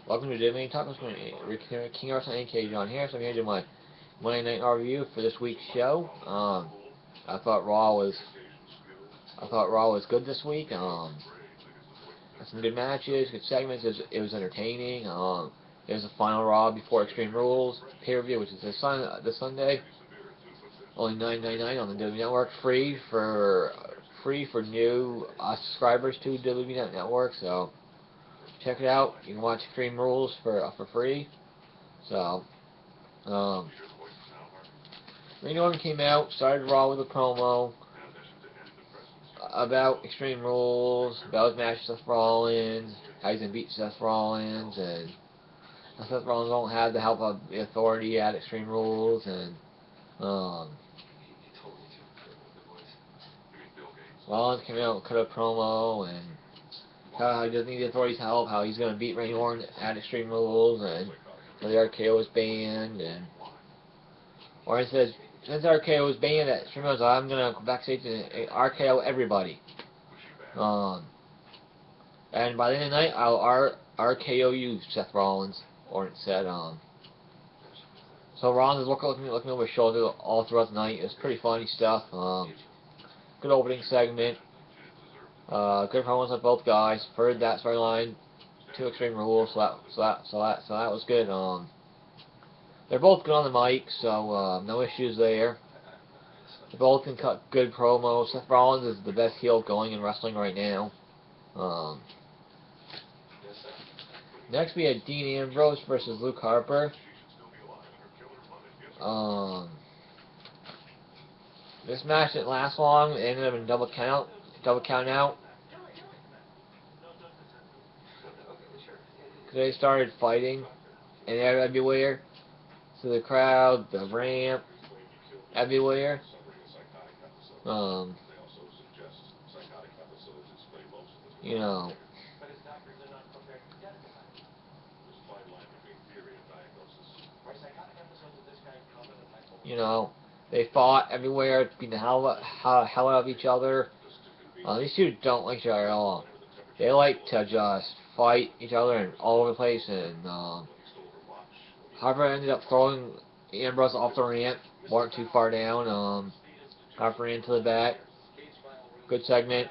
Welcome to WWE Talk. King Arsenal and K John here. So I'm here to do my Monday Night Raw review for this week's show. I thought Raw was good this week. Had some good matches, good segments. It was entertaining. It was the final Raw before Extreme Rules pay-per-view, which is this Sunday. Only $9.99 on the WWE Network, free for new subscribers to WWE Network. So check it out. You can watch Extreme Rules for free. So, Randy Orton came out, started Raw with a promo about Extreme Rules, about his match with Seth Rollins, how he's gonna beat Seth Rollins, and Seth Rollins won't have the help of the Authority at Extreme Rules, and Rollins came out and cut a promo and how he doesn't need the Authority's help, how he's going to beat Randy Orton at Extreme Rules, and so the RKO was banned, and Orton says, since RKO was banned at Extreme Rules, I'm going to go backstage and RKO everybody. And by the end of the night, I'll RKO you, Seth Rollins, Orton said. So Rollins is looking over his shoulder all throughout the night. It was pretty funny stuff. Good opening segment. Good promos on both guys. Furthered that storyline to Extreme Rules, so that was good. They're both good on the mic, so no issues there. They both can cut good promos. Seth Rollins is the best heel going in wrestling right now. Next we had Dean Ambrose versus Luke Harper. This match didn't last long. It ended up in double count out. They started fighting, and they're everywhere. So the crowd, the ramp, everywhere. You know. They fought everywhere, beating the hell out of each other. These two don't like each other at all. They like to just fight each other and all over the place, and Harper ended up throwing Ambrose off the ramp, weren't too far down. Harper ran to the back. Good segment.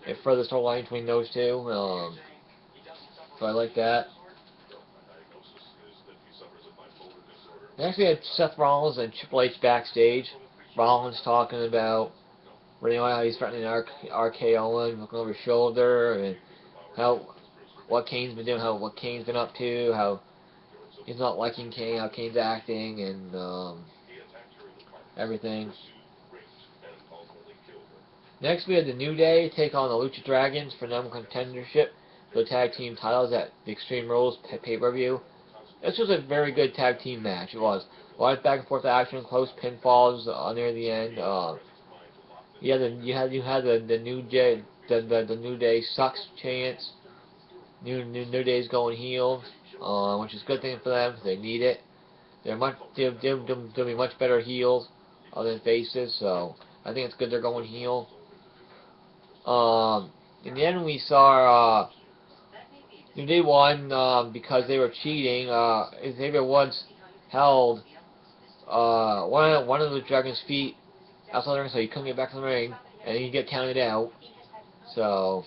It further storyline between those two. So I like that. Next we had Seth Rollins and Triple H backstage. Rollins talking about how he's threatening RKO, looking over his shoulder, and what Kane's been doing, what Kane's been up to, how he's not liking Kane, how Kane's acting, and everything. Next we had the New Day take on the Lucha Dragons for number contendership for the tag team titles at the Extreme Rules pay-per-view. This was a very good tag team match. It was a lot of back and forth action, close pinfalls near the end. You had the New Day sucks chants. New Day's going heel, which is a good thing for them. They need it. They'll be much better heels other than faces. So I think it's good they're going heel. In the end, we saw New Day won because they were cheating. Xavier Woods held one of the Dragon's feet outside the ring, so he couldn't get back to the ring, and he get counted out. So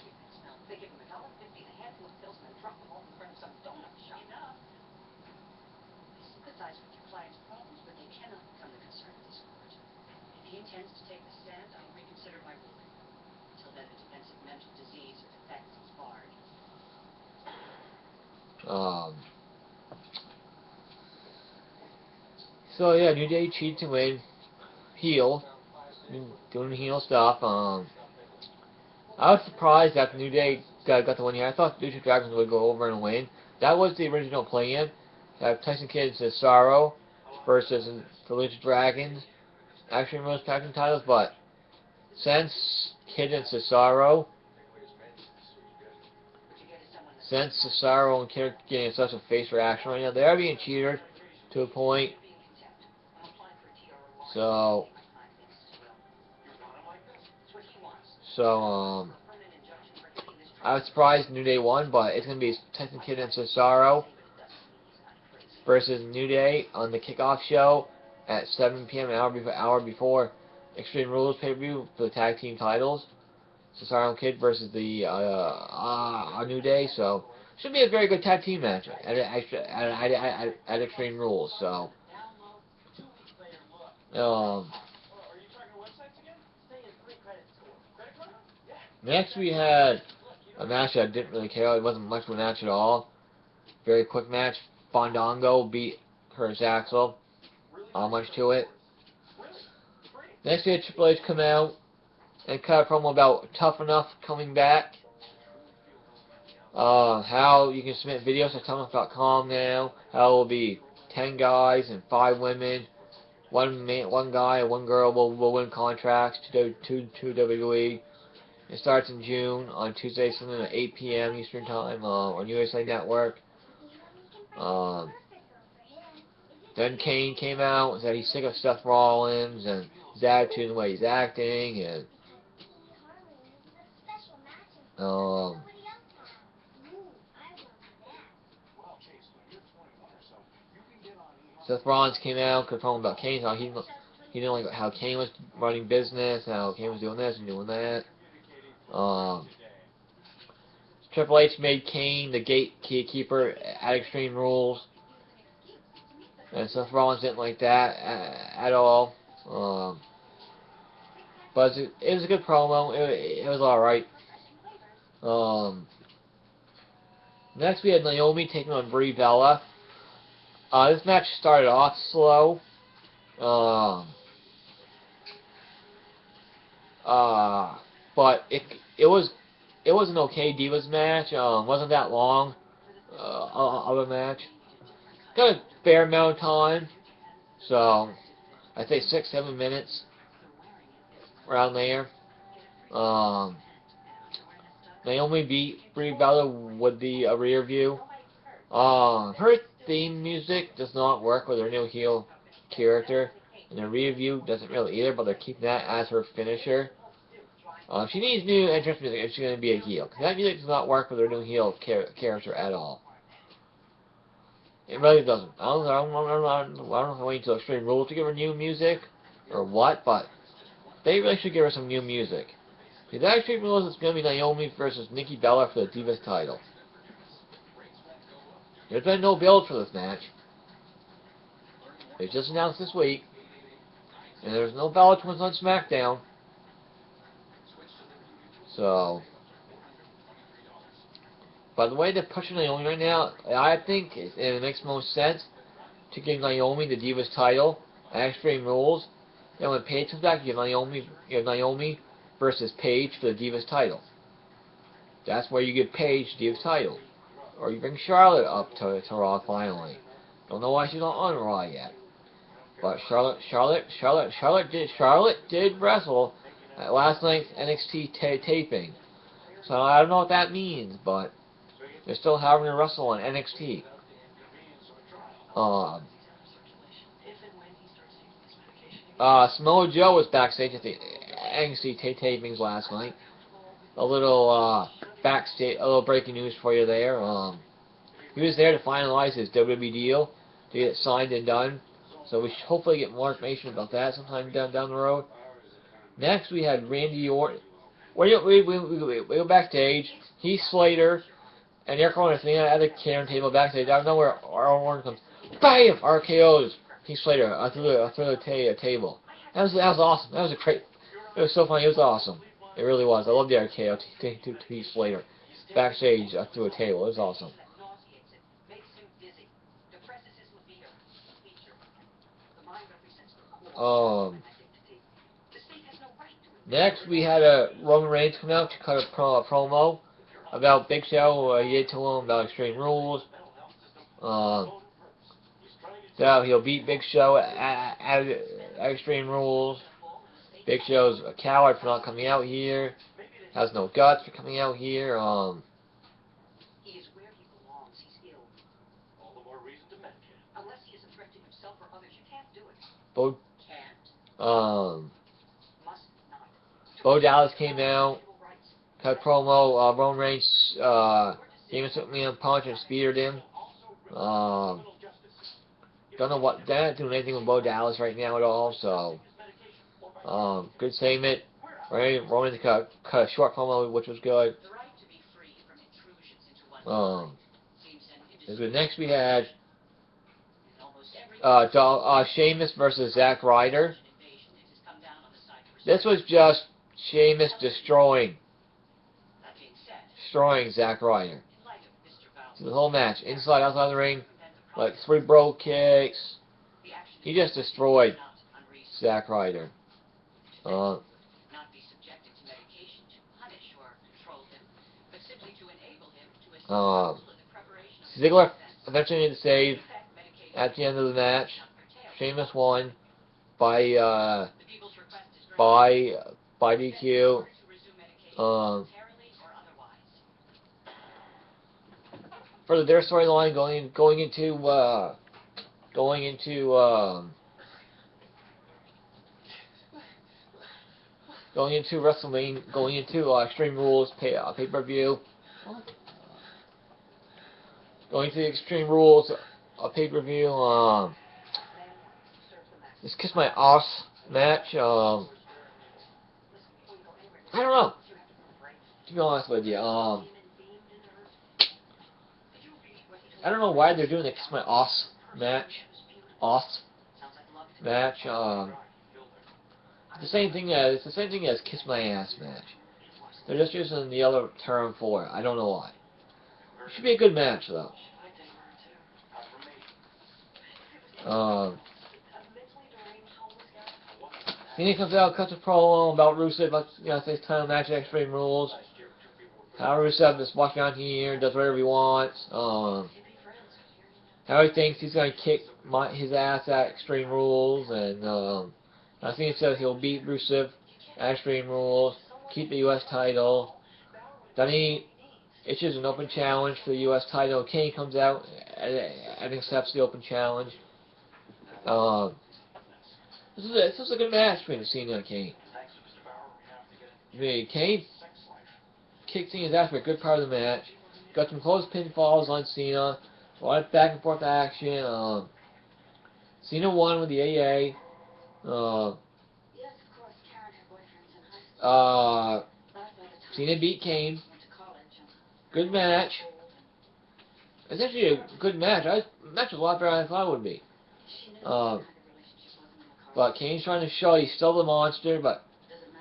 So yeah, New Day cheated to win. Heel. Doing heel stuff. I was surprised that New Day got the win here. I thought Lucha Dragons would go over and win. That was the original plan. Have Tyson Kidd and Cesaro versus the Lucha Dragons. Actually, most tag team titles, but since Kidd and Cesaro and Kidd are getting such a face reaction right now, they are being cheated to a point. So I was surprised New Day won, but it's going to be Tyson Kidd and Cesaro versus New Day on the kickoff show at 7 p.m. an hour before Extreme Rules pay-per-view for the tag team titles. Cesaro and Kidd versus the New Day, so should be a very good tag team match at Extreme Rules. So next we had a match I didn't really care. It wasn't much of a match at all. Very quick match. Fandango beat Curtis Axel. Not much to it. Next we had Triple H come out and cut a promo about Tough Enough coming back. How you can submit videos to ToughEnough.com now. How it will be 10 guys and 5 women. One guy and 1 girl will win contracts to WWE. It starts in June on Tuesday, something at 8 p.m. Eastern Time on USA Network. Then Kane came out and said he's sick of Seth Rollins and his attitude and the way he's acting, and Seth Rollins came out confirming about Kane, how he didn't like how Kane was running business, how Kane was doing this and doing that. Triple H made Kane the gatekeeper at Extreme Rules, and Seth Rollins didn't like that at all. But it was a good promo. It was alright. Next we had Naomi taking on Brie Bella. This match started off slow. But it was an okay Divas match. Wasn't that long of a match. Got a fair amount of time. So I'd say 6-7 minutes around there. Naomi beat Brie Bella with the rear view. Her theme music does not work with her new heel character, and the rear view doesn't really either, but they're keeping that as her finisher. She needs new entrance music if she's going to be a heel, because that music does not work with her new heel character at all. It really doesn't. I don't know if I wait until Extreme Rules to give her new music, or what, but they really should give her some new music. Because that Extreme Rules is going to be Naomi versus Nikki Bella for the Divas title. There's been no build for this match. It was just announced this week. And there's no Bella Twins on SmackDown. So, by the way they're pushing Naomi right now, I think it makes most sense to give Naomi the Divas title at Extreme Rules. Then when Paige comes back, you have Naomi versus Paige for the Divas title. That's where you give Paige the Divas title. Or you bring Charlotte up to Raw finally. Don't know why she's not on Raw yet. But Charlotte did wrestle at last night's NXT taping. So I don't know what that means, but they're still having her wrestle on NXT. Samoa Joe was backstage at the NXT tapings last night. A little backstage, a little breaking news for you there. He was there to finalize his WWE deal to get it signed and done. So we should hopefully get more information about that sometime down the road. Next we had Randy Orton. We go backstage. Heath Slater and Eric Rowan are sitting at the camera table backstage. Out of nowhere, Orton comes, BAM! RKO's Heath Slater through the table. That was awesome. That was a great. It was so funny. It was awesome. It really was. I love the RKO to Heath Slater backstage through a table. It was awesome. Next we had Roman Reigns come out to cut a promo about Big Show. He did tell him about Extreme Rules. So he'll beat Big Show at Extreme Rules. Big Show's a coward for not coming out here. Has no guts for coming out here. He is where he belongs. He's ill. All the more reason to mention it. Unless he is a threat to himself or others, you can't do it. Can't. Must not. Bo Dallas came out cut promo. Roman Reigns, Sheamus took me on punch and speared him. Don't know what. They're not doing anything with Bo Dallas right now at all. So, good segment. Roman cut a short promo, which was good. Next we had Sheamus versus Zack Ryder. This was just Sheamus destroying Zack Ryder. So the whole match, inside, outside the ring, like 3 bro kicks. He just destroyed Zack Ryder. Ziggler eventually made the save at the end of the match. Sheamus won by DQ. For their storyline going into WrestleMania, going into Extreme Rules pay-per-view. Going to the Extreme Rules pay-per-view. This Kiss My Ass match. I don't know. To be honest with you, I don't know why they're doing the Kiss My Ass match. It's the same thing as Kiss My Ass match. They're just using the other term for it. I don't know why. It should be a good match though. Cena comes out, cuts a promo about Rusev, about his title match at Extreme Rules. How Rusev just walks around here, does whatever he wants. How he thinks he's gonna kick his ass at Extreme Rules, and Cena says he'll beat Rusev at Extreme Rules, keep the U.S. title. Then he issues an open challenge for the U.S. title. Kane comes out and accepts the open challenge. This was a good match between Cena and Kane. Kane kicked Cena's ass for a good part of the match. Got some close pinfalls on Cena. A lot of back and forth action. Cena won with the AA. Cena beat Kane. Good match. It's actually a good match. The match was a lot better than I thought it would be. But Kane's trying to show he's still the monster, but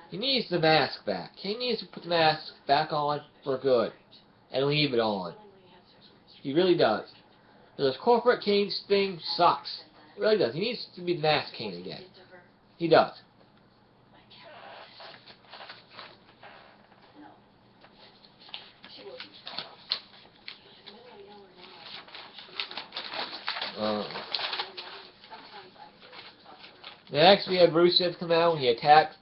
he needs the mask back. Kane needs to put the mask back on for good and leave it on. He really does. This corporate Kane thing sucks. It really does. He needs to be the mask Kane again. He does. Next, we have Rusev come out. He attacked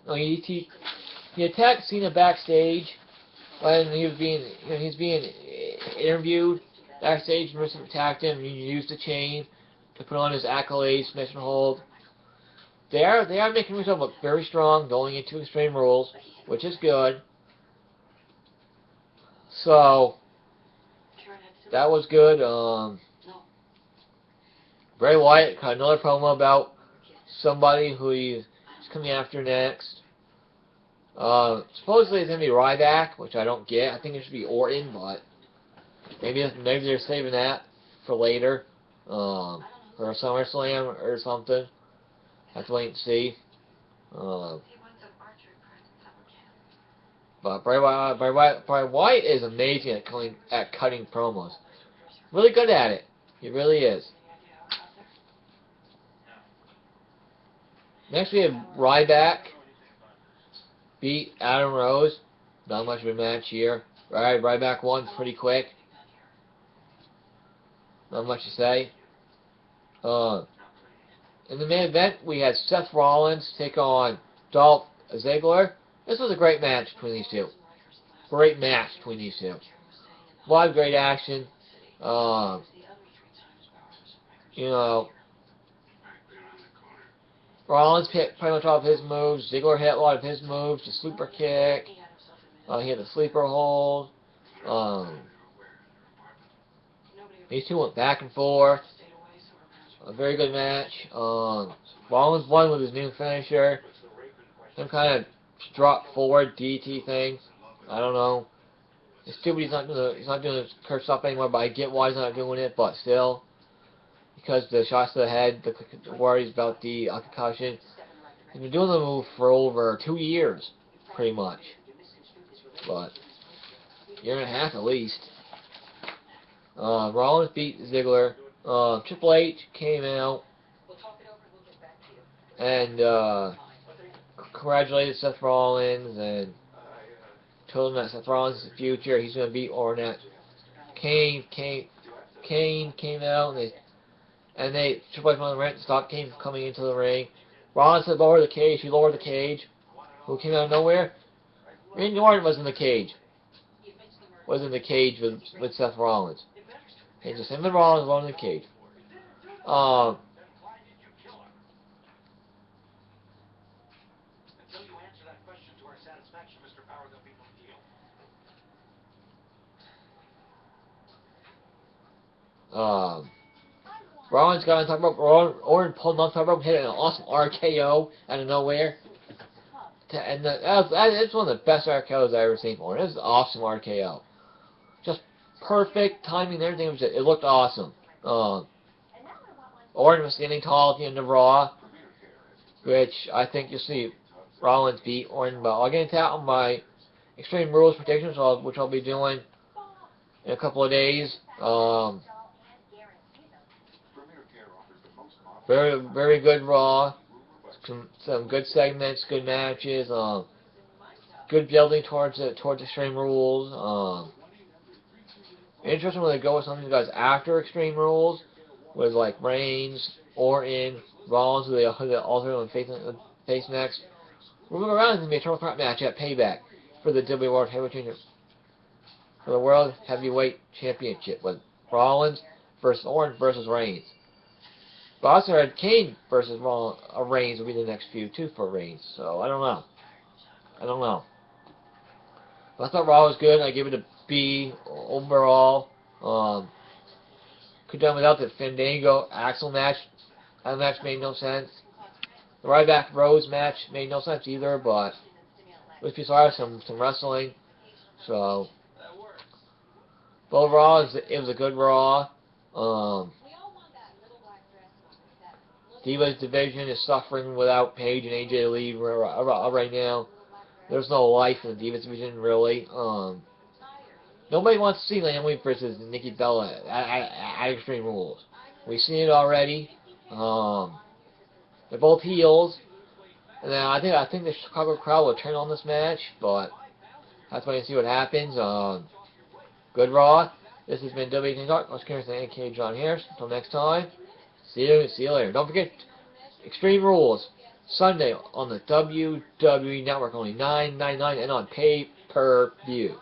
Cena backstage when he was being interviewed backstage. And Rusev attacked him. And he used the chain to put on his accolades, submission hold. They are making Rusev look very strong going into Extreme Rules, which is good. So that was good. Bray Wyatt cut another promo about somebody who he's coming after next. Supposedly it's going to be Ryback, which I don't get. I think it should be Orton, but maybe they're saving that for later, for SummerSlam or something. Have to wait and see. But Bray Wyatt is amazing at cutting promos. Really good at it. He really is. Next we have Ryback beat Adam Rose. Not much of a match here. Ryback won pretty quick. Not much to say. In the main event, we had Seth Rollins take on Dolph Ziggler. This was a great match between these two. Great match between these two. A lot of great action. Rollins hit pretty much all of his moves. Ziggler hit a lot of his moves. The sleeper kick. He had the sleeper hold. These two went back and forth. A very good match. Rollins won with his new finisher. Some kind of drop forward DT thing. I don't know. It's stupid. He's not doing the curse stuff anymore. But I get why he's not doing it. But still, because the shots to the head, the worries about the concussion. He's been doing the move for over 2 years, pretty much. But year and a half at least. Rollins beat Ziggler. Triple H came out and congratulated Seth Rollins and told him that Seth Rollins is the future. He's going to beat Ornette. Kane came out and they Triple H went on the rant to stop Kane from coming into the ring. Rollins said lower the cage. He lowered the cage. Who came out of nowhere? Randy Orton was in the cage. Was in the cage with Seth Rollins. And just him and Rollins alone in the cage. Rollins got on top rope. Orton pulled him on top rope, hit an awesome RKO out of nowhere. And it's one of the best RKOs I've ever seen for Orton. It was an awesome RKO. Just perfect timing and everything. It looked awesome. Orton was standing tall at the end of Raw, which I think you'll see Rollins beat Orton. But I'll get into that on my Extreme Rules predictions, which I'll be doing in a couple of days. Very good Raw. Some good segments, good matches. Good building towards Extreme Rules. Interesting when they go with some of these guys after Extreme Rules, with like Reigns, Orton, Rollins, who they alternate and face next. Moving around is going to be a triple threat match at Payback for the WWE World Heavyweight for the World Heavyweight Championship with Rollins versus Orton versus Reigns. But I also heard Kane versus Reigns will be the next feud too for Reigns. So I don't know. But I thought Raw was good. I give it a B overall. Could have done without the Fandango Axel match. That match made no sense. The Ryback Rose match made no sense either, but at least we saw some wrestling. So, but overall, it was a good Raw. Divas division is suffering without Paige and AJ Lee right now. There's no life in the Divas division, really. Nobody wants to see Naomi versus Nikki Bella at Extreme Rules. We've seen it already. They're both heels. And I think the Chicago crowd will turn on this match, but that's why you see what happens. Good Raw. This has been WWE Talk. I was curious to AK John Harris. Until next time, see you later. Don't forget Extreme Rules Sunday on the WWE Network, only $9.99 and on pay-per-view.